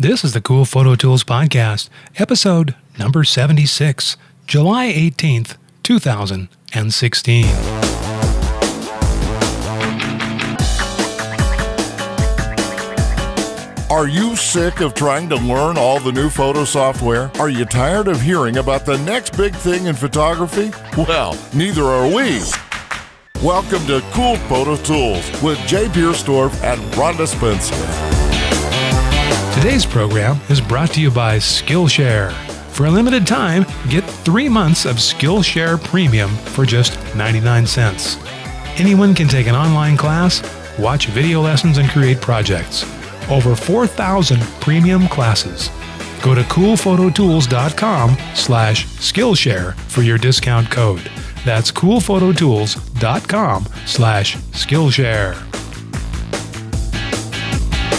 This is the Cool Photo Tools Podcast, episode number 76, July 18th, 2016. Are you sick of trying to learn all the new photo software? Are you tired of hearing about the next big thing in photography? Well, neither are we. Welcome to Cool Photo Tools with Jay Piersdorf and Rhonda Spencer. Today's program is brought to you by Skillshare. For a limited time, get 3 months of Skillshare Premium for just 99 cents. Anyone can take an online class, watch video lessons, and create projects. Over 4,000 premium classes. Go to coolphototools.com/Skillshare for your discount code. That's coolphototools.com/Skillshare.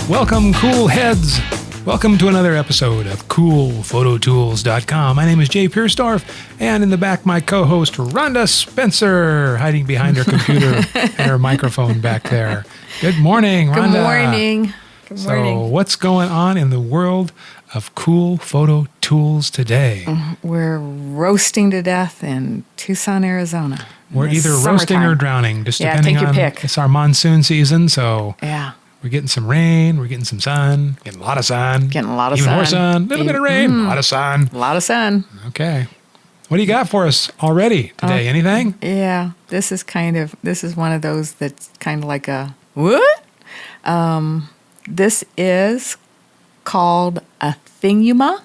Welcome, cool heads. Welcome to another episode of coolphototools.com. My name is Jay Piersdorf, and in the back, my co-host, Rhonda Spencer, hiding behind her computer and her microphone back there. Good morning, Rhonda. Good morning. Good morning. So what's going on in the world of cool photo tools today? We're roasting to death in Tucson, Arizona. We're either roasting or drowning, just depending take your on. pick. It's our monsoon season, so Yeah. we're getting some rain, we're getting some sun, getting a lot of sun. Getting a lot of even sun. more sun, a little bit of rain, a lot of sun. A lot of sun. Okay. What do you got for us already today? Anything? Yeah. This is one of those that's kind of like a, what? This is called a thinguma.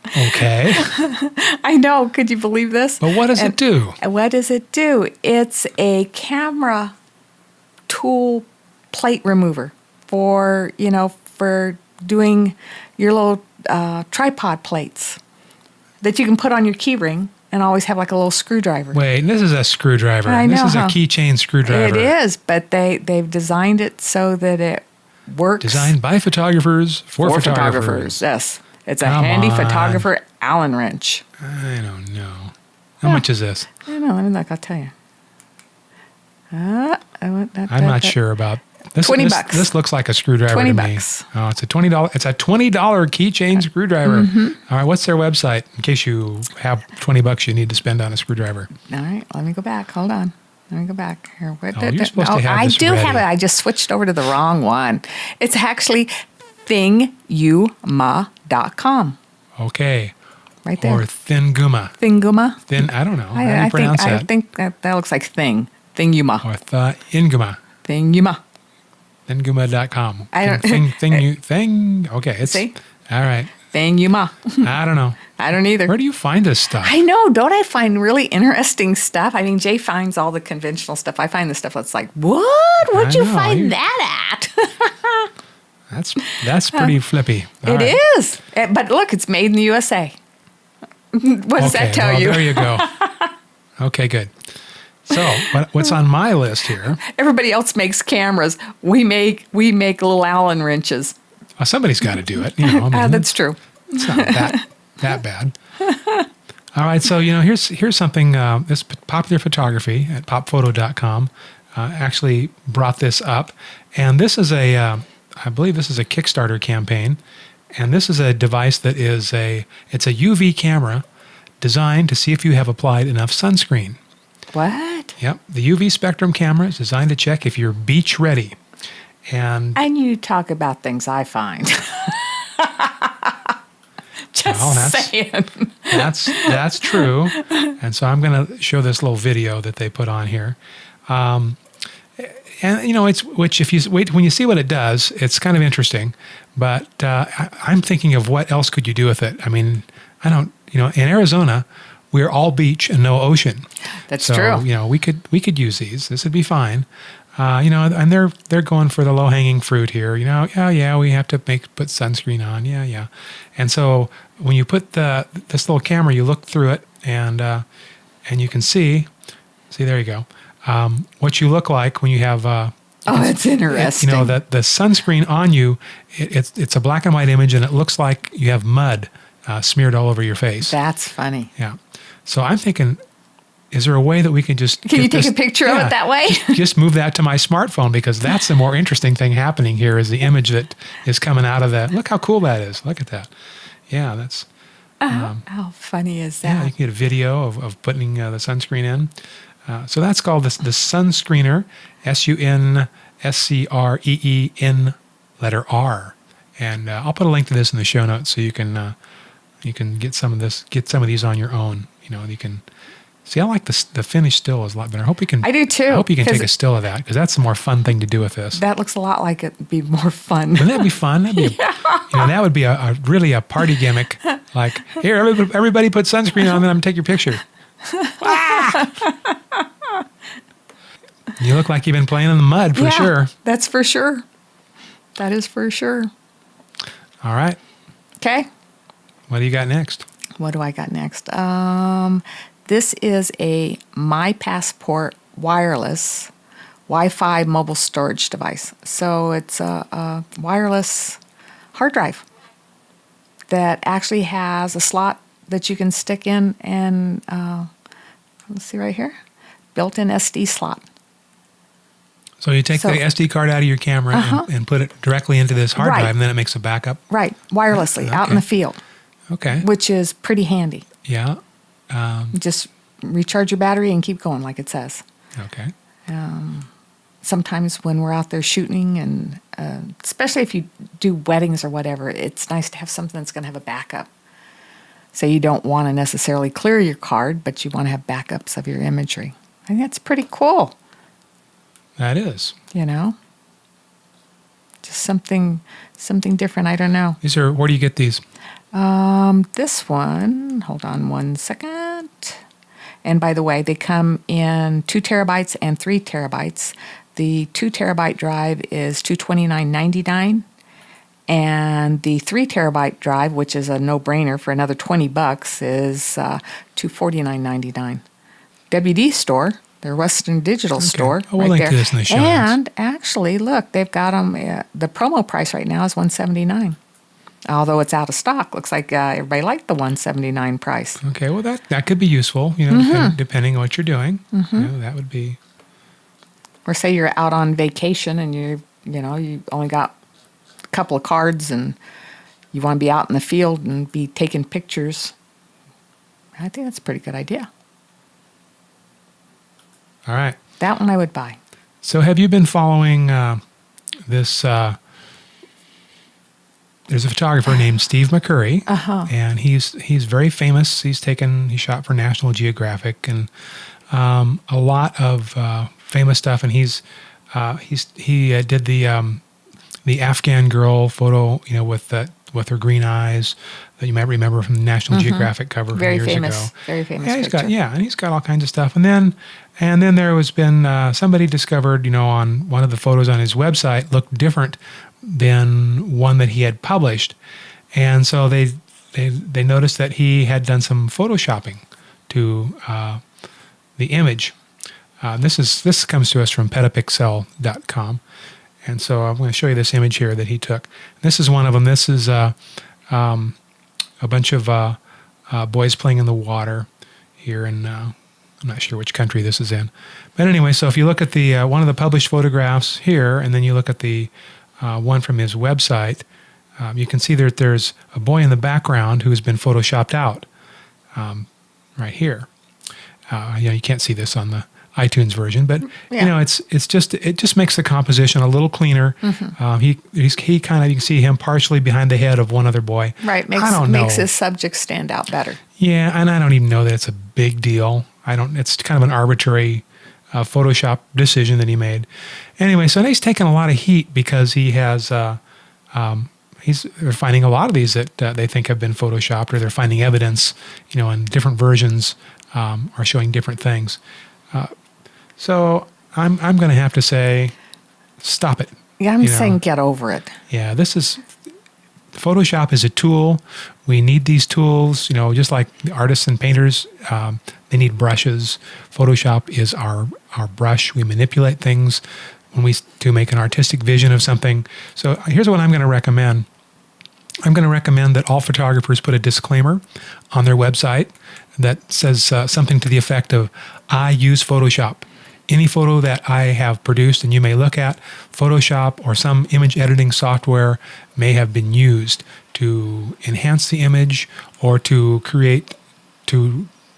Okay. I know. Could you believe this? But what does it do? What does it do? It's a camera tool plate remover for doing your little tripod plates that you can put on your key ring and always have like a little screwdriver. Wait, this is a screwdriver. I know, this is a keychain screwdriver. It is, but they've designed it so that it works. Designed by photographers for photographers. Yes. It's a Come handy on. photographer Allen wrench. I don't know. How much is this? I don't know. Let me look. I'll tell you. I'm not sure about this. $20. This looks like a screwdriver $20. to me. Oh, it's a $20. It's a $20 keychain screwdriver. All right, what's their website in case you have $20 you need to spend on a screwdriver? All right. Let me go back. Hold on. Let me go back here. You're supposed to have I this do ready. have it. I just switched over to the wrong one. It's actually thinguma.com. Okay. Right there. Or Thinguma. Thinguma. I don't know. How do you pronounce that? I think that looks like thing. Thinguma. Or Inguma. Thinguma. Thinguma.com. I don't- Thing. Okay. It's, See? All right. Thinguma. I don't know. I don't either. Where do you find this stuff? I know. Don't I find really interesting stuff? I mean, Jay finds all the conventional stuff. I find the stuff that's like, what? Where'd you find that at? That's pretty flippy. All right. Is. But look, it's made in the USA. What does that tell you? There you go. Okay, good. So, what's on my list here? Everybody else makes cameras. We make little Allen wrenches. Well, somebody's got to do it. You know, I mean, That's true. It's not that bad. All right, so here's something. This Popular Photography at popphoto.com actually brought this up, and this is I believe this is a Kickstarter campaign, and this is a device that it's a UV camera designed to see if you have applied enough sunscreen. What? Yep, the UV spectrum camera is designed to check if you're beach ready, and you talk about things I find. Saying. That's true. And so I'm going to show this little video that they put on here. And when you see what it does, it's kind of interesting. But I'm thinking of what else could you do with it? I mean, in Arizona, we're all beach and no ocean. That's true. We could use these. This would be fine. And they're going for the low hanging fruit here. We have to put sunscreen on. Yeah. And so when you put this little camera, you look through it and you can see there you go. What you look like when you have. That's interesting. That the sunscreen on you, it's a black and white image, and it looks like you have mud smeared all over your face. That's funny. Yeah. So I'm thinking, is there a way that we could just Can you take a picture of it that way? just move that to my smartphone, because that's the more interesting thing happening here is the image that is coming out of that. Look how cool that is. Look at that. Yeah, that's... How funny is that? Yeah, you can get a video of putting the sunscreen in. So that's called the Sunscreener, Sunscreen, letter R. And I'll put a link to this in the show notes so you can get some of these on your own. You can see. I like the finished still is a lot better. I hope you can. I do too. I hope you can take a still of that, because that's the more fun thing to do with this. That looks a lot like it'd be more fun. Wouldn't that be fun? That'd be that would be really a party gimmick. Like, here, everybody put sunscreen on, then I'm gonna take your picture. You look like you've been playing in the mud for sure. That's for sure. That is for sure. All right. Okay. What do you got next? What do I got next? This is a My Passport wireless Wi-Fi mobile storage device. So it's a wireless hard drive that actually has a slot that you can stick in, and let's see right here, built-in SD slot. So you take the SD card out of your camera and put it directly into this hard drive, and then it makes a backup? Right, wirelessly, out in the field. Okay. Which is pretty handy. Yeah. Just recharge your battery and keep going, like it says. Okay. Sometimes when we're out there shooting, and especially if you do weddings or whatever, it's nice to have something that's going to have a backup. So you don't want to necessarily clear your card, but you want to have backups of your imagery. I think that's pretty cool. That is. Just something different. I don't know. Where do you get these? This one, hold on one second. And by the way, they come in 2 terabytes and 3 terabytes. The 2 terabyte drive is $229.99, and the 3 terabyte drive, which is a no-brainer for another $20, is $249.99. WD store, their Western Digital store, we'll link to this in the show notes. And actually, look, they've got them. The promo price right now is $179. Although it's out of stock, looks like everybody liked the $179 price. Okay, well that could be useful, depending on what you're doing. That would be. Or say you're out on vacation and you only got a couple of cards and you want to be out in the field and be taking pictures. I think that's a pretty good idea. All right. That one I would buy. So have you been following this? There's a photographer named Steve McCurry, and he's very famous. He shot for National Geographic and a lot of famous stuff. And he did the Afghan girl photo, with her green eyes that you might remember from the National Geographic cover from years ago. Very famous. And he's got all kinds of stuff. And then there was been somebody discovered, on one of the photos on his website looked different than one that he had published, and so they noticed that he had done some photoshopping to the image. This comes to us from petapixel.com, and so I'm going to show you this image here that he took. This is one of them. This is a bunch of boys playing in the water here in I'm not sure which country this is in, but anyway. So if you look at the one of the published photographs here, and then you look at the one from his website, you can see that there's a boy in the background who has been photoshopped out right here. You can't see this on the iTunes version, but it just makes the composition a little cleaner. He kind of, you can see him partially behind the head of one other boy. Right, makes his subject stand out better. Yeah, and I don't even know that it's a big deal. It's kind of an arbitrary Photoshop decision that he made. Anyway, so he's taken a lot of heat because he has, they're finding a lot of these that they think have been Photoshopped, or they're finding evidence, in different versions are showing different things. So I'm going to have to say, stop it. Yeah, I'm saying get over it. Yeah, Photoshop is a tool. We need these tools, just like the artists and painters, they need brushes. Photoshop is our brush. We manipulate things to make an artistic vision of something. So here's what I'm going to recommend. I'm going to recommend that all photographers put a disclaimer on their website that says something to the effect of, I use Photoshop. Any photo that I have produced and you may look at, Photoshop or some image editing software may have been used to enhance the image or to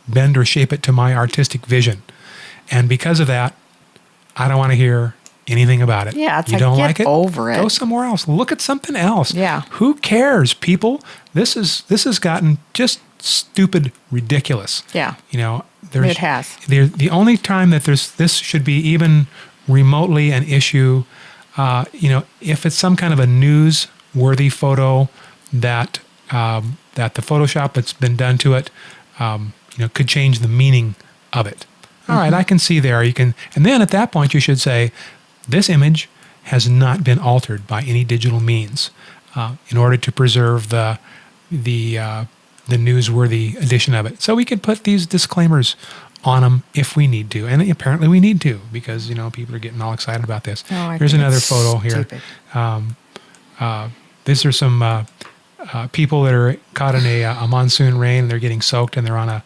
bend or shape it to my artistic vision. And because of that, I don't want to hear anything about it. Yeah, it's you like, don't get like it? over it. Go somewhere else. Look at something else. Yeah. Who cares, people? This has gotten just stupid ridiculous. Yeah. You know, It has. The only time that this should be even remotely an issue, you know, if it's some kind of a newsworthy photo that that the Photoshop that's been done to it, you know, could change the meaning of it. All right, I can see there. You can, and then at that point you should say, this image has not been altered by any digital means, in order to preserve the newsworthy edition of it. So we could put these disclaimers on them if we need to, and apparently we need to, because you know people are getting all excited about this. Here's another photo here. These are some people that are caught in a monsoon rain, and they're getting soaked, and they're on a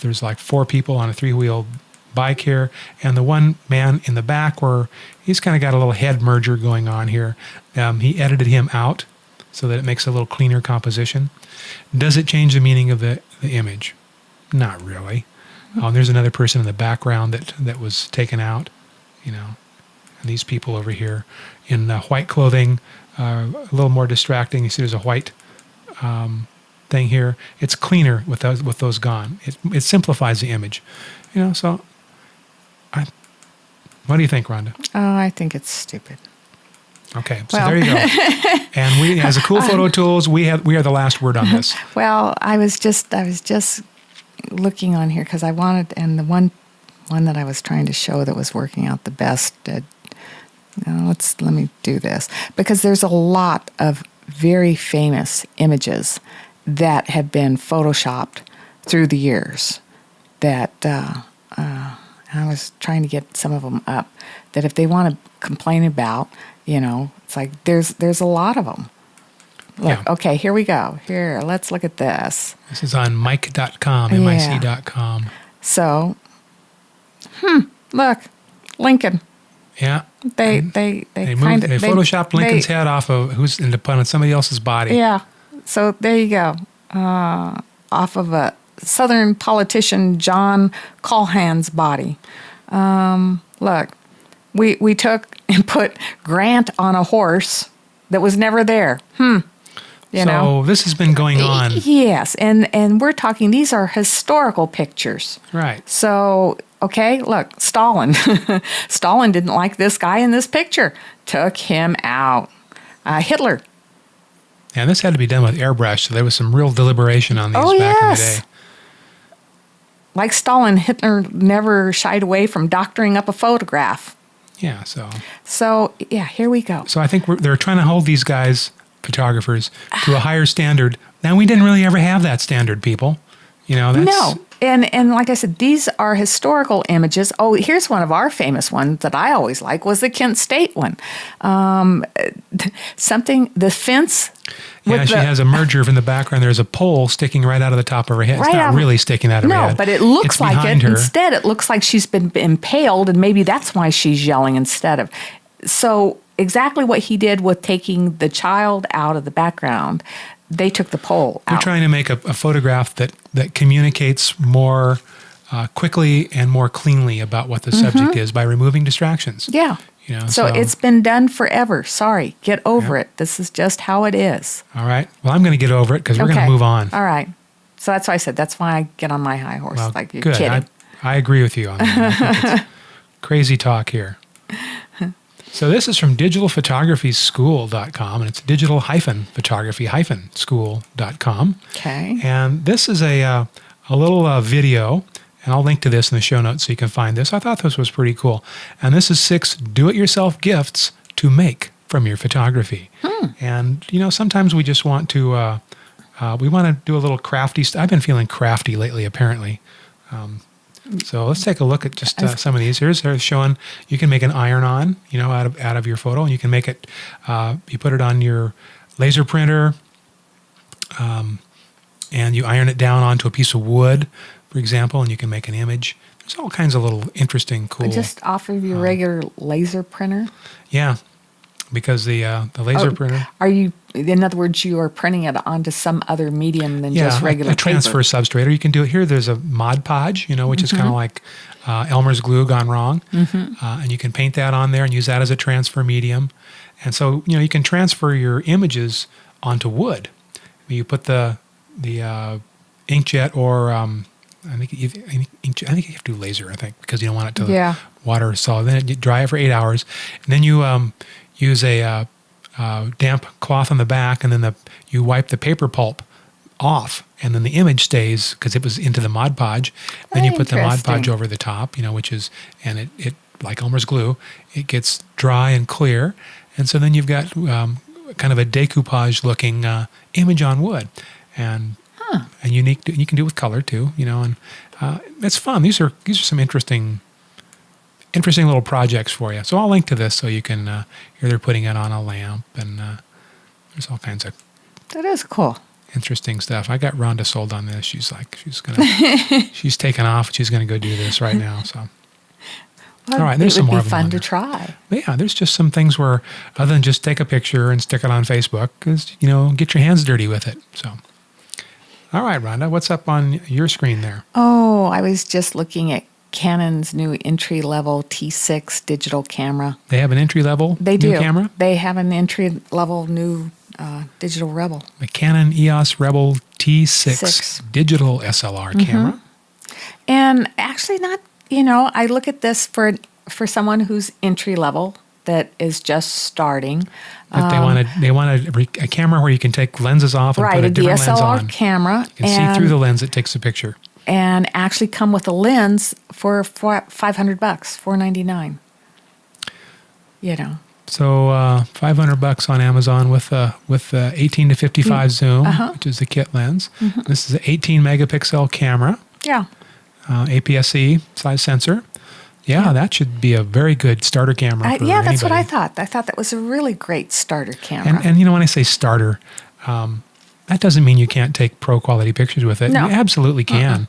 there's like 4 people on a 3-wheel bike here, and the one man in the back, where he's kind of got a little head merger going on here. He edited him out so that it makes a little cleaner composition. Does it change the meaning of the image? Not really. There's another person in the background that was taken out, you know. And these people over here in white clothing, a little more distracting. You see there's a white thing here. It's cleaner with those gone. It simplifies the image, you know. So, what do you think, Rhonda? Oh, I think it's stupid. Okay, so there you go. And we, as a Cool Photo Tools, we are the last word on this. Well, I was just looking on here because I wanted, and the one that I was trying to show that was working out the best. Let me do this, because there's a lot of very famous images that have been photoshopped through the years. That I was trying to get some of them up. That if they want to complain about, you know, it's like there's a lot of them. Look, Yeah. Okay, here we go. Here, let's look at this. This is on mic.com, mic.com. So, look, Lincoln. Yeah. They photoshopped Lincoln's head off of who's on somebody else's body. Yeah. So there you go. Off of a Southern politician John Callahan's body. Look, we took and put Grant on a horse that was never there. You know? So this has been going on. Yes, and we're talking, these are historical pictures. Right. So, okay, look, Stalin. Stalin didn't like this guy in this picture. Took him out. Hitler. And this had to be done with airbrush, so there was some real deliberation on these back in the day. Like Stalin, Hitler never shied away from doctoring up a photograph. Yeah, So, yeah, here we go. So I think they're trying to hold these guys, photographers, to a higher standard. Now, we didn't really ever have that standard, people. You know, that's... No. And like I said, these are historical images. Oh, here's one of our famous ones that I always like, was the Kent State one. The fence. Yeah, she has a merger in the background. There's a pole sticking right out of the top of her head. It's not really sticking out of her head. No, but it looks like it. Her. Instead, it looks like she's been impaled, and maybe that's why she's yelling instead of. So exactly what he did with taking the child out of the background, they took the pole out. They're trying to make a photograph that communicates more quickly and more cleanly about what the subject is by removing distractions. Yeah. You know, so it's been done forever. Sorry, get over it. This is just how it is. All right. Well, I'm going to get over it because we're going to move on. All right. So that's why I said that's why I get on my high horse. Well, like you're good. kidding. I agree with you on that. I think it's crazy talk here. So this is from digitalphotographyschool.com, and it's digital-photography-school.com. Okay. And this is a little video, and I'll link to this in the show notes so you can find this. I thought this was pretty cool. And this is 6 do-it-yourself gifts to make from your photography. And, you know, sometimes we just want to, we want to do a little crafty I've been feeling crafty lately, apparently. So let's take a look at just some of these. They're showing you can make an iron-on, you know, out of your photo, and you can make it. You put it on your laser printer, and you iron it down onto a piece of wood, for example, and you can make an image There's all kinds of little interesting, cool. Just off of your regular laser printer? Yeah, because the laser printer. Are you, in other words, you are printing it onto some other medium than just regular a transfer paper? substrate. Or you can do it here. There's a Mod Podge, which is kind of like Elmer's glue gone wrong. And you can paint that on there and use that as a transfer medium. And so, you can transfer your images onto wood. You put the inkjet or I think you have to do laser, I think, because you don't want it to water solid. Then you dry it for 8 hours. And then you use a damp cloth on the back, and then you wipe the paper pulp off, and then the image stays because it was into the Mod Podge. Then you put the Mod Podge over the top, which is, and it like Elmer's glue, it gets dry and clear. And so then you've got kind of a decoupage looking image on wood. And unique. You can do it with color too, and it's fun. These are some interesting little projects for you. So I'll link to this so you can. Here they're putting it on a lamp, and there's all kinds of. That is cool. Interesting stuff. I got Rhonda sold on this. She's taken off. She's gonna go do this right now. So. Well, all right, there's some more. It would be fun to try. But yeah, there's just some things where, other than just take a picture and stick it on Facebook, is get your hands dirty with it. So. All right, Rhonda, what's up on your screen there? Oh, I was just looking at Canon's new entry-level T6 digital camera. They have an entry-level new camera? They have an entry-level new digital Rebel. The Canon EOS Rebel T6 digital SLR camera. And actually not, I look at this for someone who's entry-level that is just starting. But they want a camera where you can take lenses off and put a different lens on. DSLR camera. You can see through the lens that takes the picture. And actually come with a lens for $500, $499. So $500 on Amazon with the 18 to 55 zoom, which is the kit lens. This is an 18 megapixel camera. Yeah. APS-C size sensor. Yeah, that should be a very good starter camera for yeah, that's anybody. what I thought. I thought that was a really great starter camera. And when I say starter, that doesn't mean you can't take pro quality pictures with it. No. You absolutely can.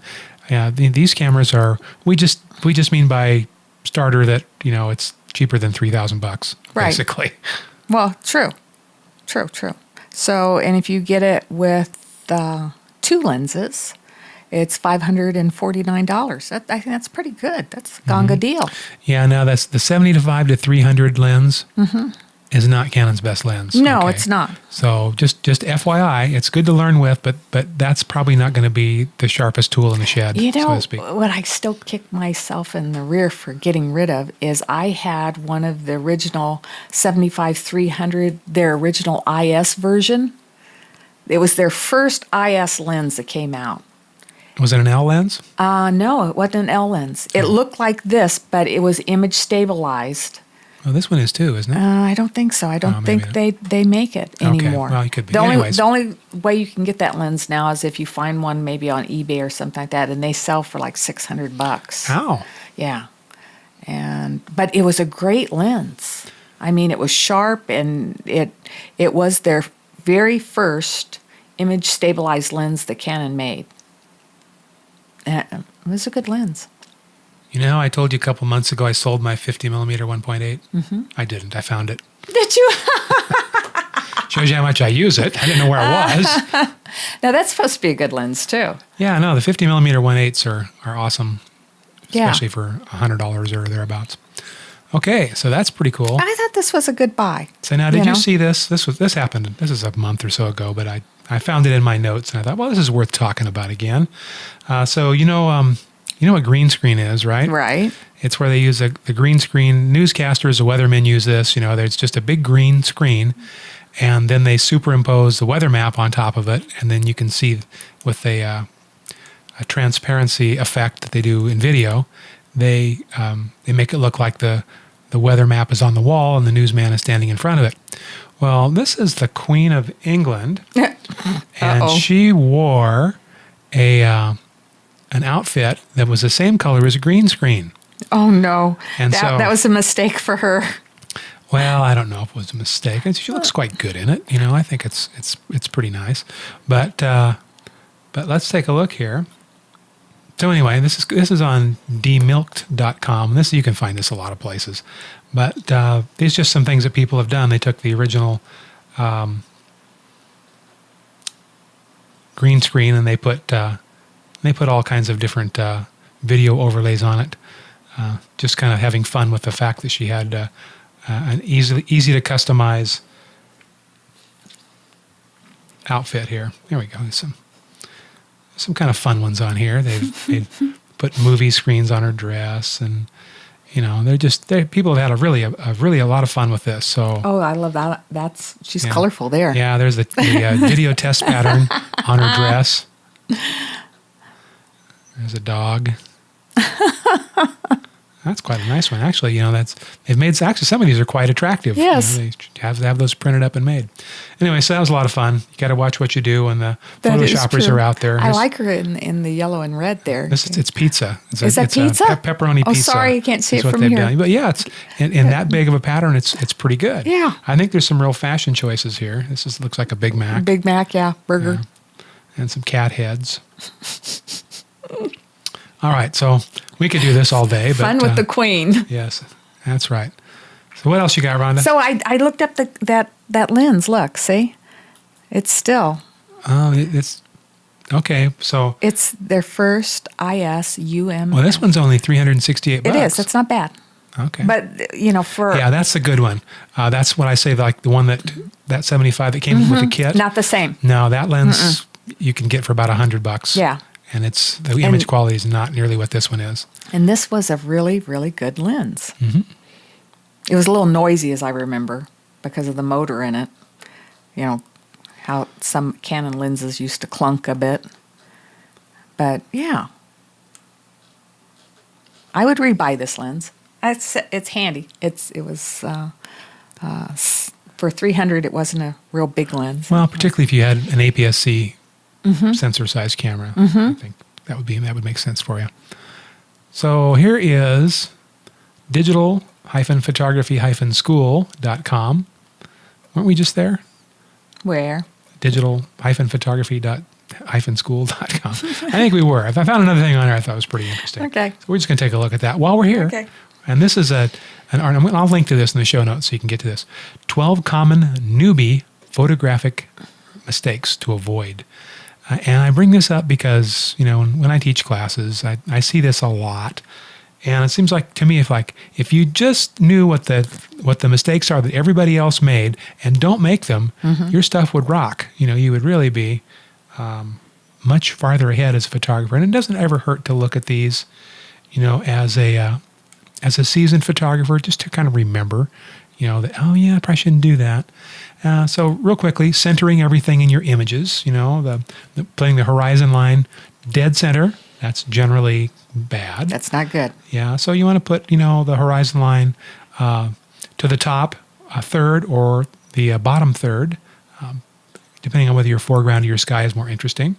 Yeah, these cameras are. We just mean by starter that it's cheaper than $3,000 basically. Well, true. So, and if you get it with 2 lenses, it's $549. I think that's pretty good. That's a gonga deal. Yeah, now that's the 75 to 300 lens is not Canon's best lens. No, it's not. So just FYI, it's good to learn with, but that's probably not going to be the sharpest tool in the shed, so to speak. What I still kick myself in the rear for getting rid of is I had one of the original 75-300, their original IS version. It was their first IS lens that came out. Was it an L lens? No, it wasn't an L lens. It looked like this, but it was image stabilized. Well, this one is too, isn't it? I don't think so. I don't think they make it anymore. Well, it could be. The only way you can get that lens now is if you find one maybe on eBay or something like that, and they sell for like $600. Ow. Yeah. But it was a great lens. I mean, it was sharp, and it was their very first image stabilized lens that Canon made. It was a good lens. I told you a couple months ago I sold my 50 millimeter 1.8. I didn't. I found it. Did you? Shows you how much I use it. I didn't know where it was. Now, that's supposed to be a good lens, too. Yeah, no, the 50 millimeter 1.8s are awesome, especially for $100 or thereabouts. Okay, so that's pretty cool. I thought this was a good buy. So now, did you see this? This happened. This is a month or so ago, but I found it in my notes, and I thought, well, this is worth talking about again. So you know what green screen is, right? Right. It's where they use the green screen. Newscasters, the weathermen use this. There's just a big green screen, and then they superimpose the weather map on top of it, and then you can see with a transparency effect that they do in video. They make it look like the weather map is on the wall and the newsman is standing in front of it. Well, this is the Queen of England, and she wore an outfit that was the same color as a green screen. Oh no! And that was a mistake for her. Well, I don't know if it was a mistake. She looks quite good in it. I think it's pretty nice. But let's take a look here. So anyway, this is on demilked.com. This, you can find this a lot of places, but these are just some things that people have done. They took the original green screen and they put all kinds of different video overlays on it. Just kind of having fun with the fact that she had an easy to customize outfit here. There we go. There's some kind of fun ones on here. They've put movie screens on her dress, and people have had a lot of fun with this. So I love that. She's colorful there. Yeah, there's the video test pattern on her dress. There's a dog. That's quite a nice one, actually. They've made some of these are quite attractive. Yes, they have those printed up and made. Anyway, so that was a lot of fun. You got to watch what you do when the photoshoppers are out there. I like her in the yellow and red there. It's pizza. Is that pizza? Pepperoni pizza. Oh, sorry, you can't see it from here. here. But yeah, it's in that big of a pattern. It's pretty good. Yeah, I think there's some real fashion choices here. Looks like a Big Mac. Big Mac, yeah, burger, and some cat heads. All right, so we could do this all day. Fun with the queen. Yes, that's right. So what else you got, Rhonda? So I looked up that lens. Look, see? It's still. Oh, it's okay. So it's their first ISUM. Well, this one's only $368. It is. It's not bad. Okay. But that's the good one. That's what I say. Like the one that 75 that came with the kit. Not the same. No, that lens you can get for about $100. Yeah. And the image quality is not nearly what this one is. And this was a really, really good lens. Mm-hmm. It was a little noisy, as I remember, because of the motor in it. How some Canon lenses used to clunk a bit. But, yeah. I would rebuy this lens. It's handy. It was for $300. It wasn't a real big lens. Well, particularly if you had an APS-C sensor size camera, I think that would make sense for you. So here is digital-photography-school.com. Weren't we just there? Where? digital-photography-school.com. I think we were. I found another thing on there I thought was pretty interesting. Okay. So we're just going to take a look at that while we're here. Okay. And this is I'll link to this in the show notes so you can get to this. 12 common newbie photographic mistakes to avoid. And I bring this up because, when I teach classes, I see this a lot. And it seems like to me, if you just knew what the mistakes are that everybody else made and don't make them, your stuff would rock. You would really be much farther ahead as a photographer. And it doesn't ever hurt to look at these, as a seasoned photographer, just to kind of remember, that, oh yeah, I probably shouldn't do that. So real quickly, centering everything in your images, putting the horizon line dead center, that's generally bad. That's not good. Yeah, so you want to put, the horizon line to the top a third or the bottom third, depending on whether your foreground or your sky is more interesting.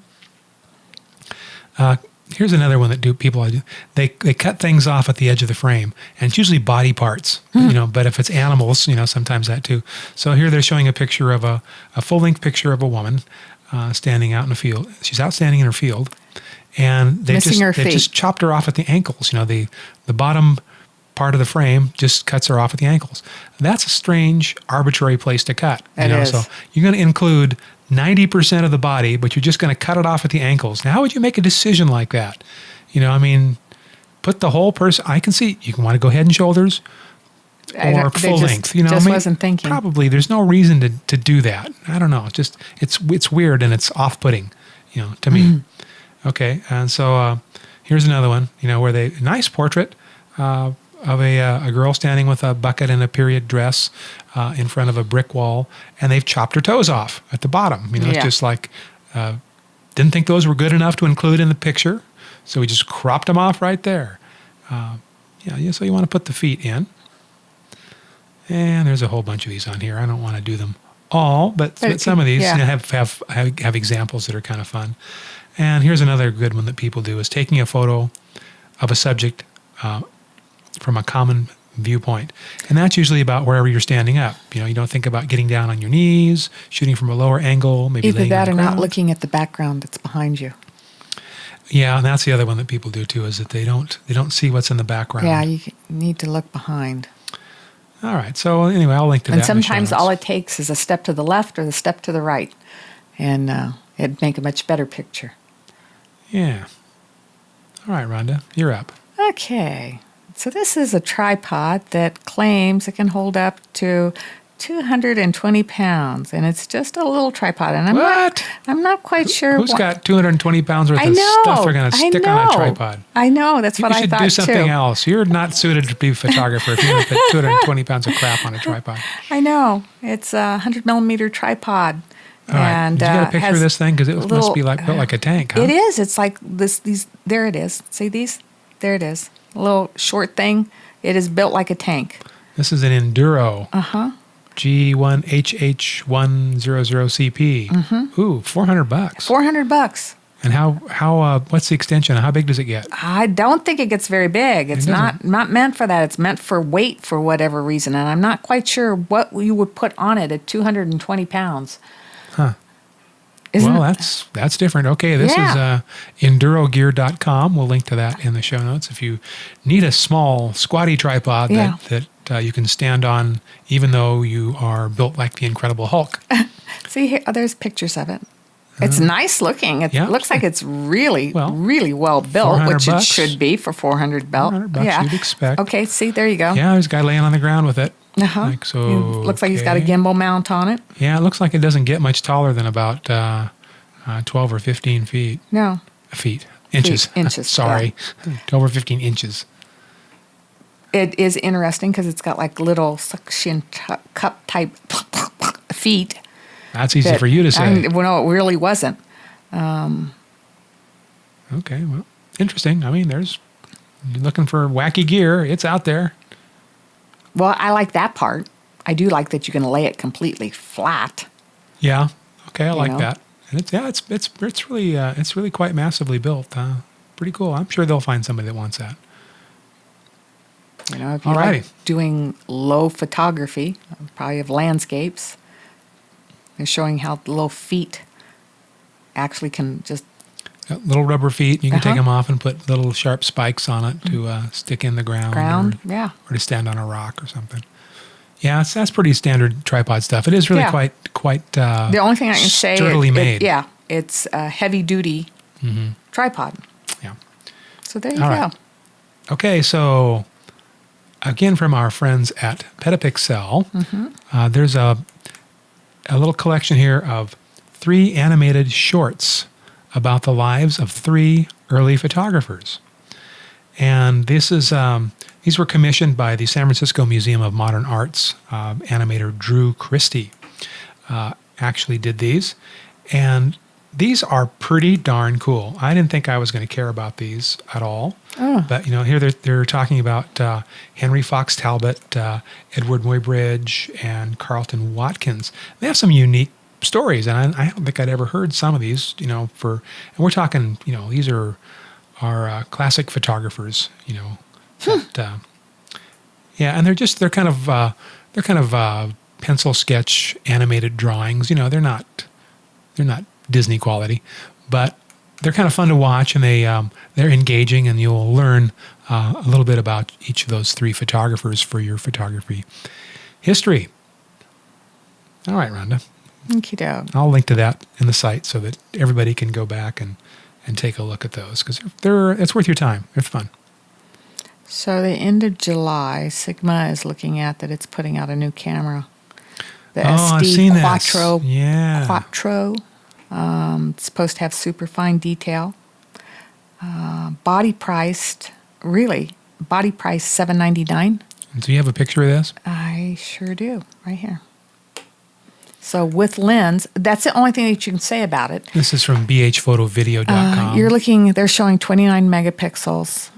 Here's another one that people do. They cut things off at the edge of the frame, and it's usually body parts, but if it's animals, sometimes that too. So here they're showing a picture of a full-length picture of a woman standing out in a field. She's out standing in her field, and they just chopped her off at the ankles. The bottom part of the frame just cuts her off at the ankles. That's a strange, arbitrary place to cut. It is. So you're going to include 90% of the body, but you're just going to cut it off at the ankles. Now, how would you make a decision like that? Put the whole person. I can see you can want to go head and shoulders or full length. Wasn't thinking. Probably there's no reason to do that. I don't know. It's weird and it's off-putting, to me. Okay, and so here's another one. Where nice portrait of a girl standing with a bucket and a period dress in front of a brick wall, and they've chopped her toes off at the bottom. It's just like, didn't think those were good enough to include in the picture, so we just cropped them off right there. So you want to put the feet in. And there's a whole bunch of these on here. I don't want to do them all, but some of these have examples that are kind of fun. And here's another good one that people do is taking a photo of a subject from a common viewpoint. And that's usually about wherever you're standing up. You don't think about getting down on your knees, shooting from a lower angle, maybe either laying that on or the not ground. looking at the background that's behind you. Yeah, and that's the other one that people do too, is that they don't see what's in the background. Yeah, you need to look behind. All right. So anyway, I'll link to that. And in the show sometimes notes. all it takes is a step to the left or the step to the right, and it'd make a much better picture. Yeah. All right, Rhonda, you're up. Okay, so this is a tripod that claims it can hold up to 220 pounds, and it's just a little tripod. And I'm not quite sure. Who's got 220 pounds worth of stuff they're going to stick on a tripod? I know. That's what I thought too. You should do something else. You're not suited to be a photographer if you're going to put 220 pounds of crap on a tripod. I know. It's a 100-millimeter tripod. All right. And did you get a picture of this thing? Because it must be built like a tank, huh? It is. It's like this. These. There it is. See these? There it is. A little short thing. It is built like a tank. This is an Enduro. Uh-huh. G1HH100CP. Mm-hmm. Ooh, $400. $400. And how what's the extension? How big does it get? I don't think it gets very big. It's not meant for that. It's meant for weight for whatever reason, and I'm not quite sure what you would put on it at 220 pounds. Huh. Isn't Well, that's different. Okay, this is endurogear.com. We'll link to that in the show notes. If you need a small, squatty tripod that you can stand on, even though you are built like the Incredible Hulk. See here, there's pictures of it. It's nice looking. It looks like it's really well built, which it should be for $400. $400 you'd expect. Okay, see, there you go. Yeah, there's a guy laying on the ground with it. Uh-huh. Like so. Looks like he's got a gimbal mount on it. Yeah, it looks like it doesn't get much taller than about 12 or 15 feet. No. Feet. Inches. Inches. Sorry. 12 or 15 inches. It is interesting because it's got like little suction cup type feet. That's easy for you to say. Well, no, it really wasn't. Okay, well, interesting. I mean, you're looking for wacky gear. It's out there. Well, I like that part. I do like that you can lay it completely flat. Yeah. Okay, I like that. And it's really quite massively built. Pretty cool. I'm sure they'll find somebody that wants that. You know, if you like doing low photography, probably of landscapes, they're showing how the little feet actually can just... Little rubber feet. You can take them off and put little sharp spikes on it to stick in the ground. Or to stand on a rock or something. Yeah, that's pretty standard tripod stuff. It is really quite the only thing I can say sturdily made. It's a heavy-duty tripod. Yeah. So there you go. Okay, so again from our friends at Petapixel, there's a little collection here of 3 animated shorts about the lives of 3 early photographers. And these were commissioned by the San Francisco Museum of Modern Art's animator Drew Christie. Actually did these. And these are pretty darn cool. I didn't think I was going to care about these at all. Oh. But, here they're talking about Henry Fox Talbot, Edward Muybridge, and Carlton Watkins. They have some unique stories, and I don't think I'd ever heard some of these, and we're talking, these are classic photographers, that, and they're kind of pencil sketch animated drawings. They're not Disney quality, but they're kind of fun to watch, and they're engaging, and you'll learn a little bit about each of those 3 photographers for your photography history. All right, Rhonda. Okie doke. I'll link to that in the site so that everybody can go back and take a look at those, because it's worth your time. They're fun. So the end of July, Sigma is looking at that it's putting out a new camera. The SD Quattro. Yeah. Quattro. It's supposed to have super fine detail. Body priced $799. Do you have a picture of this? I sure do, right here. So with lens, that's the only thing that you can say about it. This is from bhphotovideo.com. They're showing 29 megapixels.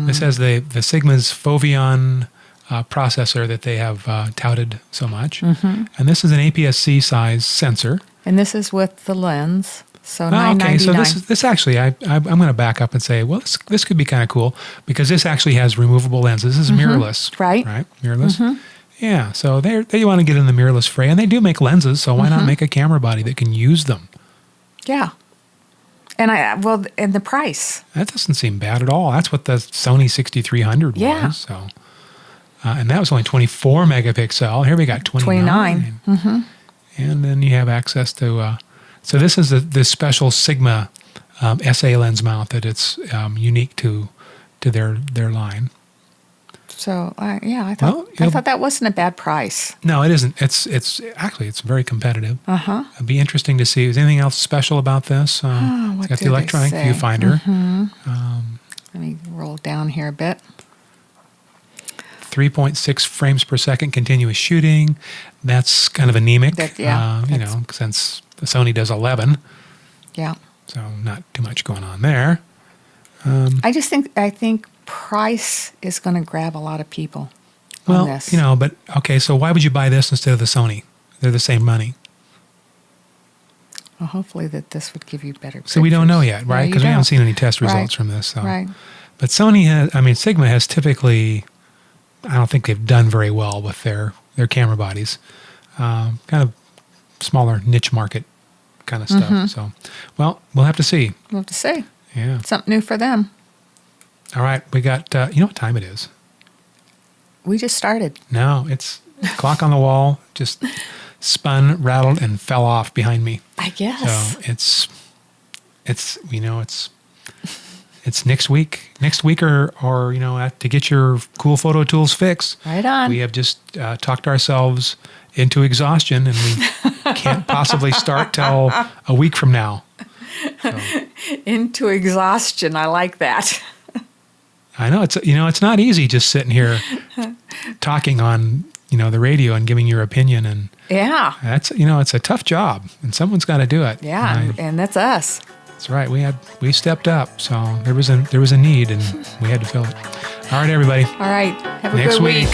This has the Sigma's Foveon processor that they have touted so much. Mm-hmm. And this is an APS-C size sensor. And this is with the lens. So $999. Okay, so this actually, I'm going to back up and say, well, this could be kind of cool, because this actually has removable lenses. This is mirrorless. Right. Mirrorless. Mm-hmm. Yeah, so they want to get in the mirrorless fray, and they do make lenses, so why not make a camera body that can use them? Yeah. And and the price. That doesn't seem bad at all. That's what the Sony 6300 Yeah. was. So, and that was only 24 megapixel. Here we got 29. Mm-hmm. And then you have access to. So this is this special Sigma SA lens mount that it's unique to their line. So I thought that wasn't a bad price. No, it isn't. It's actually very competitive. Uh-huh. It'd be interesting to see. Is anything else special about this? What It's got did the electronic they say? viewfinder. Let me roll down here a bit. 3.6 frames per second continuous shooting. That's kind of anemic. Since the Sony does 11. Yeah. So not too much going on there. I think price is going to grab a lot of people Well, on this. but okay, so why would you buy this instead of the Sony? They're the same money. Well, hopefully that this would give you better So we don't know pictures. yet, right? No, Because you we haven't don't. seen any test results Right. from this. So. Right. But Sigma has typically, I don't think they've done very well with their camera bodies. Kind of smaller niche market kind of stuff. So, well, we'll have to see. We'll have to see. Yeah. Something new for them. All right. We got, you know what time it is? We just started. No, it's clock on the wall just spun, rattled, and fell off behind me. I guess. So it's next week. Next week or to get your cool photo tools fix. Right on. We have just talked ourselves into exhaustion, and we can't possibly start till a week from now. So, Into exhaustion. I like that. I know it's not easy just sitting here talking on the radio and giving your opinion, and Yeah. that's it's a tough job, and someone's got to do it. Yeah. And that's us. That's right. We stepped up, so there was a need, and we had to fill it. All right, everybody. All right. Have a Next good week.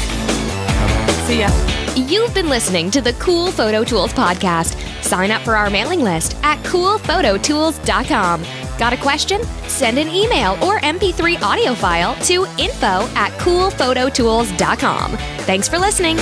See ya. You've been listening to the Cool Photo Tools podcast. Sign up for our mailing list at coolphototools.com. Got a question? Send an email or MP3 audio file to info@coolphototools.com. Thanks for listening.